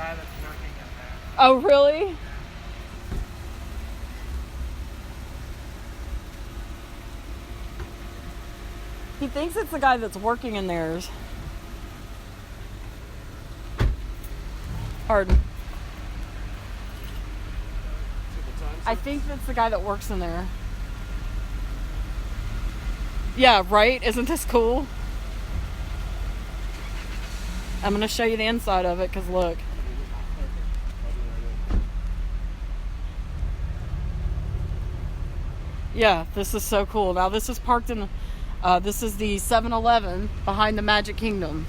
guy that's working in there. Oh, really? He thinks it's the guy that's working in theirs. Pardon. I think that's the guy that works in there. Yeah, right? Isn't this cool? I'm going to show you the inside of it, because look. Yeah, this is so cool. Now, this is parked in... this is the 7-Eleven behind the Magic Kingdom.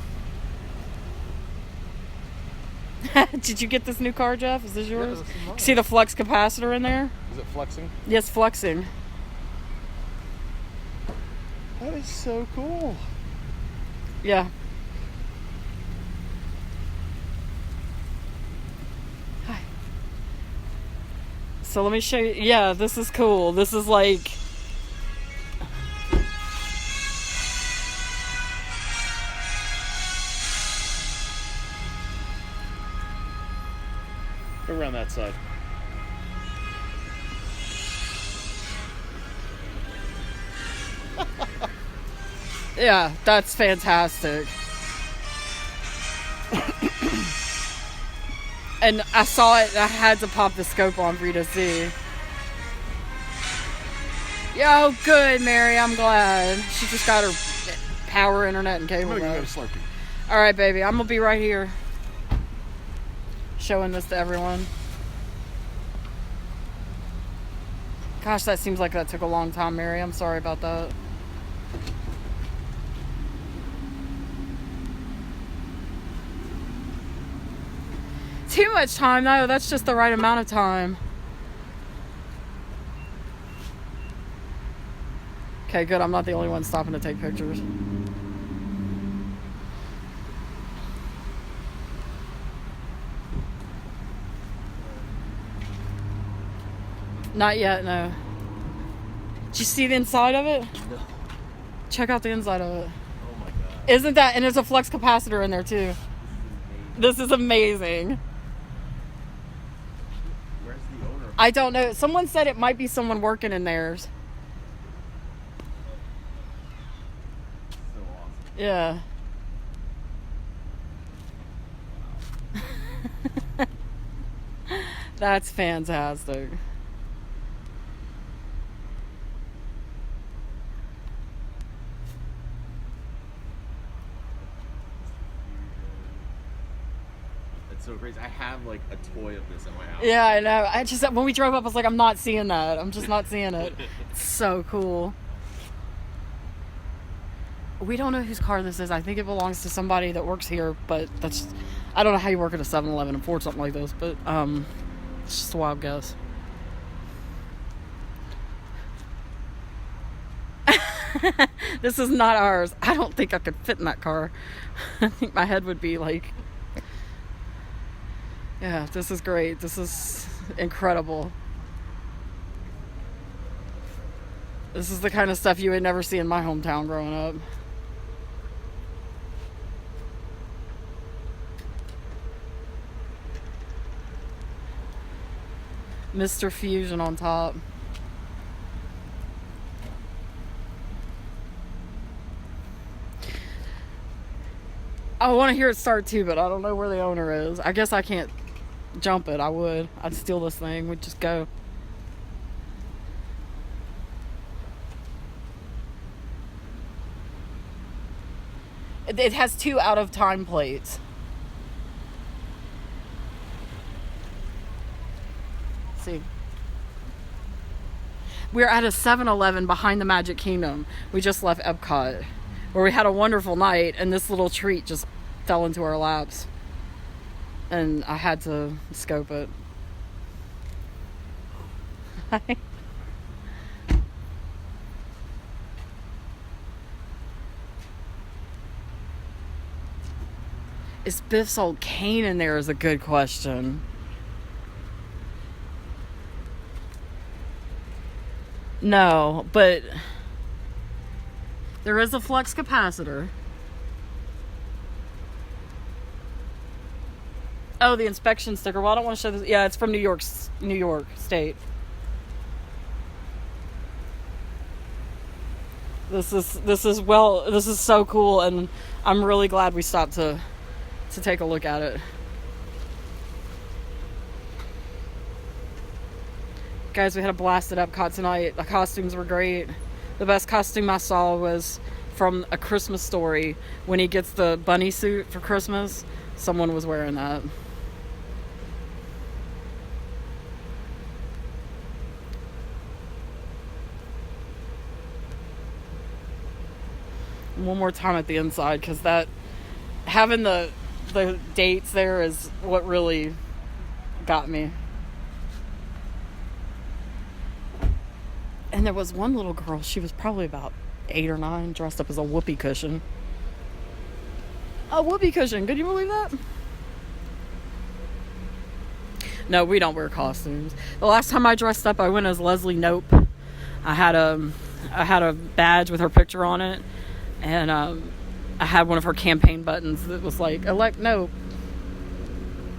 Did you get this new car, Jeff? Is this yours? Yeah, see the flex capacitor in there? Is it flexing? Yes, flexing. That is so cool. Yeah. Hi. So let me show you. Yeah, this is cool. This is like... Go around that side. Yeah, that's fantastic. And I saw it, and I had to pop the scope on for you to see. Yo, good, Mary. I'm glad. She just got her power, internet, and cable. You got a Slurpee. All right, baby. I'm going to be right here showing this to everyone. Gosh, that seems like that took a long time, Mary. I'm sorry about that. Too much time. No, that's just the right amount of time. Okay, good. I'm not the only one stopping to take pictures. Not yet, no. Did you see the inside of it? No. Check out the inside of it. Oh my god. Isn't that... And there's a flex capacitor in there, too. This is amazing. Where's the owner? I don't know. Someone said it might be someone working in theirs. So awesome. Yeah. That's fantastic. It's so crazy. I have like a toy of this at my house. Yeah, I know. I just, when we drove up, I was like, I'm not seeing that. I'm just not seeing it. It's so cool. We don't know whose car this is. I think it belongs to somebody that works here, but that's... I don't know how you work at a 7-Eleven and afford something like this, but it's just a wild guess. This is not ours. I don't think I could fit in that car. I think my head would be like... Yeah, this is great. This is incredible. This is the kind of stuff you would never see in my hometown growing up. Mr. Fusion on top. I want to hear it start too, but I don't know where the owner is. I guess I can't jump it. I would. I'd steal this thing. We'd just go. It has 2 out of time plates. Let's see. We're at a 7-Eleven behind the Magic Kingdom. We just left Epcot, where we had a wonderful night, and this little treat just fell into our laps. And I had to scope it. Is Biff's old cane in there is a good question. No, but there is a flux capacitor. Oh, the inspection sticker. Well, I don't want to show this. Yeah, it's from New York State. This is so cool, and I'm really glad we stopped to take a look at it. Guys, we had a blast at Epcot tonight. The costumes were great. The best costume I saw was from A Christmas Story when he gets the bunny suit for Christmas. Someone was wearing that. One more time at the inside, because that having the dates there is what really got me. And there was one little girl, she was probably about 8 or 9, dressed up as a whoopee cushion. A whoopee cushion, could you believe that? No, we don't wear costumes. The last time I dressed up, I went as Leslie Knope. I had a badge with her picture on it, and I had one of her campaign buttons that was like, elect Knope.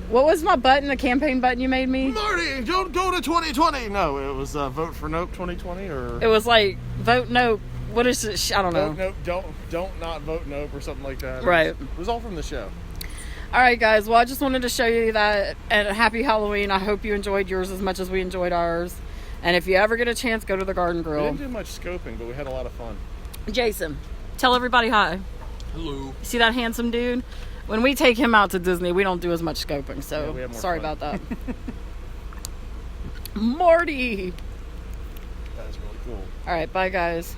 What was my button, the campaign button you made me? Marty, don't go to 2020. No, it was vote for Nope 2020, or it was like vote Knope. What is it? I don't know. Vote Nope, don't not vote Nope or something like that. Right. It was all from the show. All right, guys. Well, I just wanted to show you that, and happy Halloween. I hope you enjoyed yours as much as we enjoyed ours. And if you ever get a chance, go to the Garden We Grill. didn't do much scoping, but we had a lot of fun. Jason, tell everybody hi. Hello. See that handsome dude? When we take him out to Disney, we don't do as much scoping, so we have more sorry fun. about that. Marty! That is really cool. All right, bye, guys.